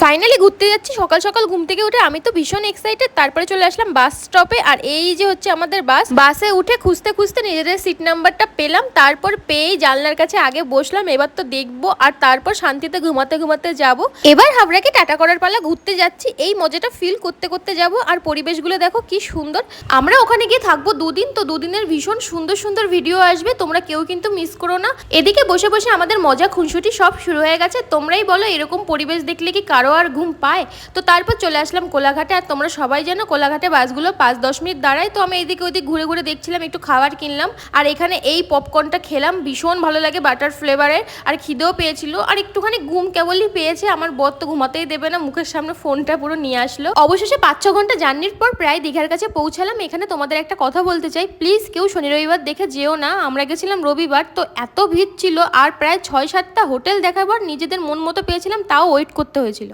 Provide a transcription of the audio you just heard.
Finally ঘুরতে যাচ্ছি সকাল সকাল ঘুম থেকে উঠে। আমি তো ভীষণ এক্সাইটেড। তারপরে চলে আসলাম বাস স্টপে। আর এই যে হচ্ছে আমাদের বাসে উঠে খুঁজতে খুঁজতে নিজেদের সিট নাম্বারটা পেলাম। তারপর পেয়ে জানলার কাছে আগে বসলাম। এবার তো দেখবো আর তারপর শান্তিতে ঘুমাতে ঘুমাতে যাব। এবার হাবড়াকে টাটা করার পালা, ঘুরতে যাচ্ছি। এই মজাটা ফিল করতে করতে যাব। আর পরিবেশগুলো দেখো কি সুন্দর। আমরা ওখানে গিয়ে থাকবো দুদিন, তো দুদিনের ভীষণ সুন্দর সুন্দর ভিডিও আসবে, তোমরা কেউ কিন্তু মিস করো না। এদিকে বসে বসে আমাদের মজা খুনসুটি সব শুরু হয়ে গেছে। তোমরাই বলো এরকম পরিবেশ দেখলে কি কারো আর ঘুম পায়? তো তারপর চলে আসলাম কোলাঘাটে। আর তোমরা সবাই জানো কোলাঘাটে বাসগুলো 5-10 মিনিট দাঁড়ায়। তো আমি এদিকে ওদিক ঘুরে ঘুরে দেখছিলাম, একটু খাবার কিনলাম। আর এখানে এই পপকর্নটা খেলাম, ভীষণ ভালো লাগে, বাটার ফ্লেভারের। আর খিদেও পেয়েছিল আর একটুখানি ঘুম কেবলই পেয়েছে। আমার বর তো ঘুমাতেই দেবে না, মুখের সামনে ফোনটা পুরো নিয়ে আসলো। অবশেষে 5-6 ঘন্টা জার্নির পর প্রায় দীঘার কাছে পৌঁছালাম। এখানে তোমাদের একটা কথা বলতে চাই, প্লিজ কেউ শনি রবিবার দেখে যেও না। আমরা গেছিলাম রবিবার, তো এত ভিড় ছিল। আর প্রায় 6-7টা হোটেল দেখার পর নিজেদের মন মতো পেয়েছিলাম, তাও ওয়েট করতে হয়েছিল।